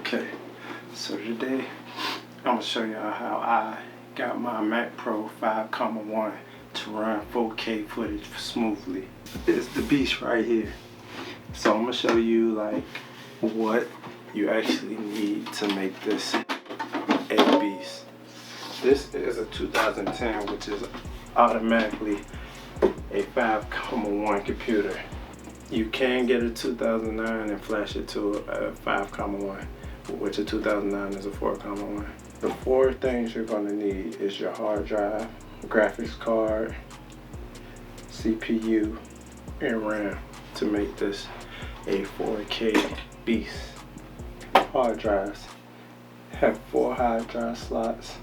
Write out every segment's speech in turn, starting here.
Okay, so today I'm gonna show y'all how I got my Mac Pro 5.1 to run 4K footage smoothly. It's the beast right here. So I'm gonna show you like what you actually need to make this a beast. This is a 2010, which is automatically a 5.1 computer. You can get a 2009 and flash it to a 5.1, which a 2009 is a 4.1. The four things you're going to need is your hard drive, graphics card, CPU, and RAM to make this a 4K beast. Hard drives have 4 hard drive slots.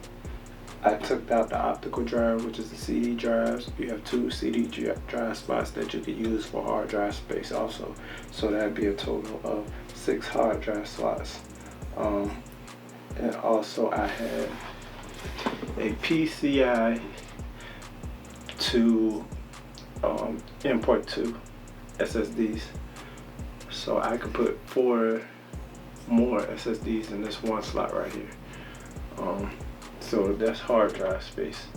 I took out the optical drive, which is the CD drives. You have 2 CD drive spots that you could use for hard drive space also. So that'd be a total of 6 hard drive slots. And also I had a PCI to import 2 SSDs. So I could put 4 more SSDs in this one slot right here. So that's hard drive space.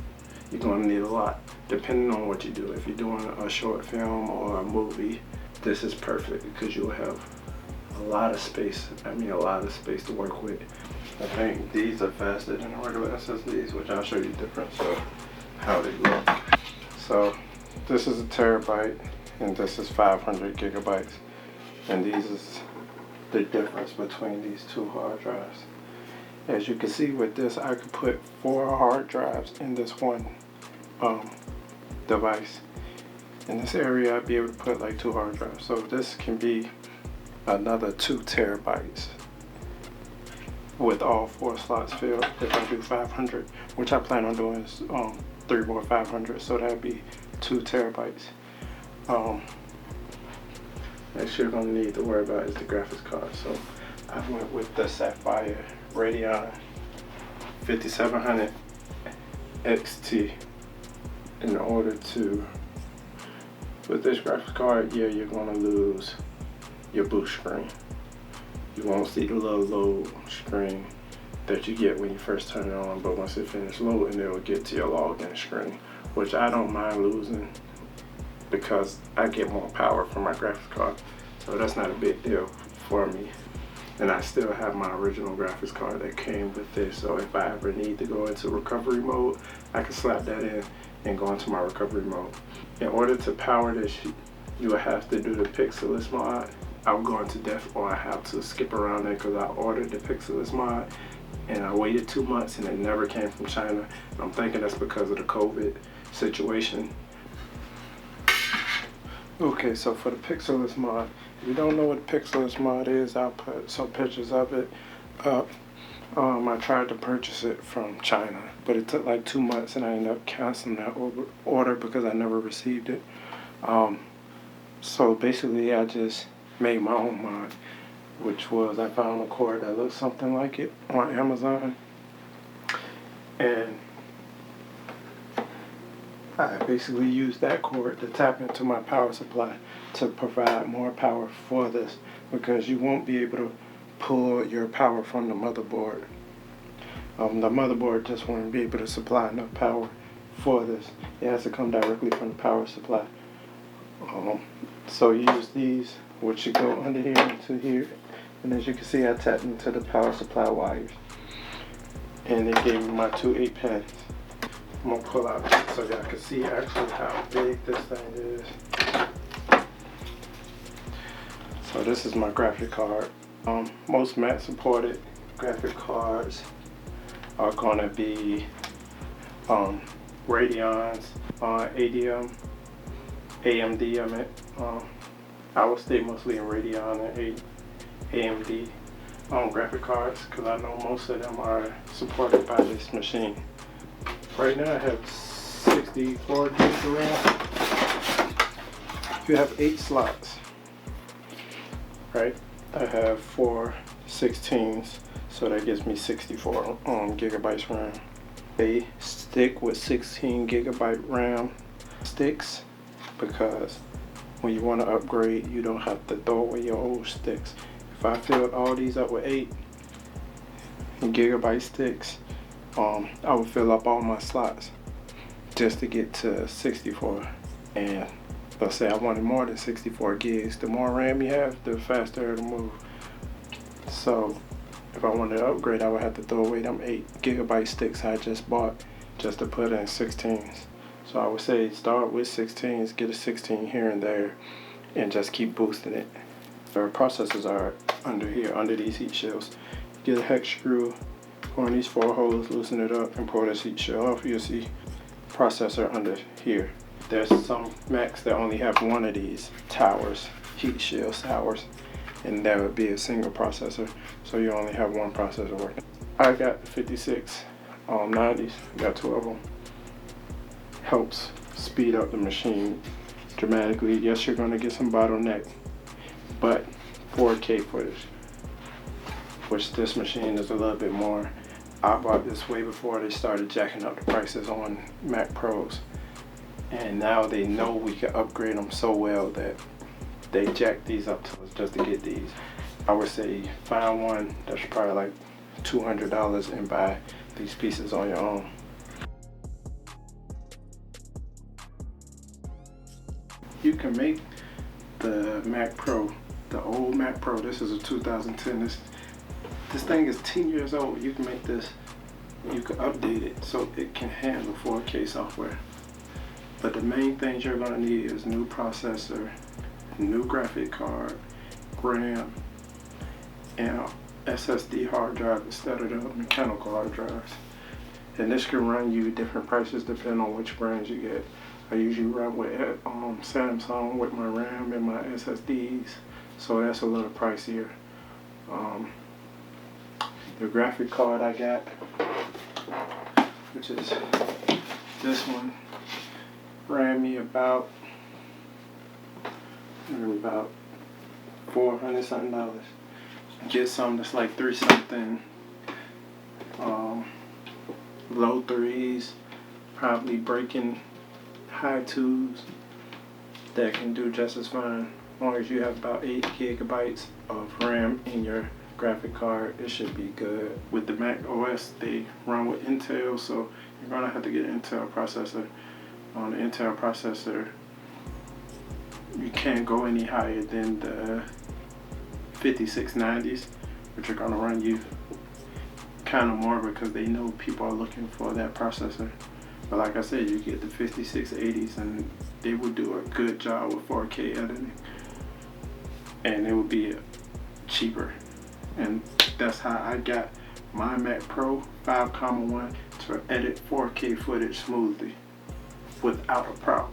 You're going to need a lot depending on what you do. If you're doing a short film or a movie, this is perfect because you'll have a lot of space. I mean a lot of space to work with. I think these are faster than the regular SSDs, which I'll show you the difference of how they look. So this is a terabyte and this is 500 gigabytes. And these is the difference between these 2 hard drives. As you can see with this, I could put 4 hard drives in this one device. In this area, I'd be able to put like 2 hard drives. So this can be another 2 terabytes with all 4 slots filled if I do 500, which I plan on doing is 3 more 500, so that'd be 2 terabytes. Next you're gonna need to worry about is the graphics card. So I went with the Sapphire Radeon 5700 XT in order to, with this graphics card, yeah, you're gonna lose your boot screen. You won't see the little load screen that you get when you first turn it on, but once it finishes loading, it'll get to your login screen, which I don't mind losing because I get more power from my graphics card. So that's not a big deal for me. And I still have my original graphics card that came with this, so if I ever need to go into recovery mode, I can slap that in and go into my recovery mode. In order to power this, you will have to do the Pixelus mod. I'm going to or I have to skip around there because I ordered the Pixelus mod and I waited 2 months and it never came from China. I'm thinking that's because of the COVID situation. Okay, so for the Pixelus mod, if you don't know what the Pixelus mod is, I'll put some pictures of it up. I tried to purchase it from China, but it took like 2 months and I ended up canceling that order because I never received it. So basically I just made my own mod, which was I found a cord that looks something like it on Amazon, and I basically used that cord to tap into my power supply to provide more power for this, because you won't be able to pull your power from the motherboard. The motherboard just won't be able to supply enough power for this. It has to come directly from the power supply. So you use these, which should go under here into here, and as you can see, I tapped into the power supply wires, and it gave me my 2 8-pins. I'm gonna pull out so y'all can see actually how big this thing is. So this is my graphic card. Most Mac supported graphic cards are gonna be Radeons, AMD. I meant. I would stay mostly in Radeon and AMD graphic cards because I know most of them are supported by this machine. Right now I have 64 gigs of RAM. You have 8 slots, right? I have 4 16s, so that gives me 64 gigabytes RAM. They stick with 16 gigabyte RAM sticks because when you want to upgrade, you don't have to throw away your old sticks. If I filled all these up with 8, gigabyte sticks, I would fill up all my slots just to get to 64. And let's say I wanted more than 64 gigs. The more RAM you have, the faster it'll move. So if I wanted to upgrade, I would have to throw away them 8 gigabyte sticks I just bought just to put in 16s. So I would say start with 16s, get a 16 here and there, and just keep boosting it. Our processors are under here, under these heat shields. Get a hex screw, go in these 4 holes, loosen it up, and pull this heat shield off. You'll see processor under here. There's some Macs that only have one of these towers, heat shield towers, and that would be a single processor, so you only have one processor working. I got the 5690s, got 2 of them. Helps speed up the machine dramatically. Yes, you're going to get some bottleneck, but 4K footage, which this machine is a little bit more. I bought this way before they started jacking up the prices on Mac Pros, and now they know we can upgrade them so well that they jack these up to us just to get these. I would say find one that's probably like $200 and buy these pieces on your own. You can make the Mac Pro, the old Mac Pro, this is a 2010, this thing is 10 years old. You can make this, you can update it so it can handle 4K software. But the main things you're gonna need is new processor, new graphic card, RAM, and SSD hard drive instead of the mechanical hard drives. And this can run you different prices depending on which brands you get. I usually run with Samsung with my RAM and my SSDs, so that's a little pricier. The graphic card I got, which is this one, ran me about $400 something. Get some that's like 3 something, low 3s, probably breaking high 2s, that can do just as fine. As long as you have about 8 gigabytes of RAM in your graphic card, it should be good. With the Mac OS, they run with Intel, so you're gonna have to get an Intel processor. On the Intel processor, you can't go any higher than the 5690s, which are gonna run you kind of more because they know people are looking for that processor. But like I said, you get the 5680s and they will do a good job with 4K editing, and it will be cheaper. And that's how I got my Mac Pro 5.1 to edit 4K footage smoothly without a problem.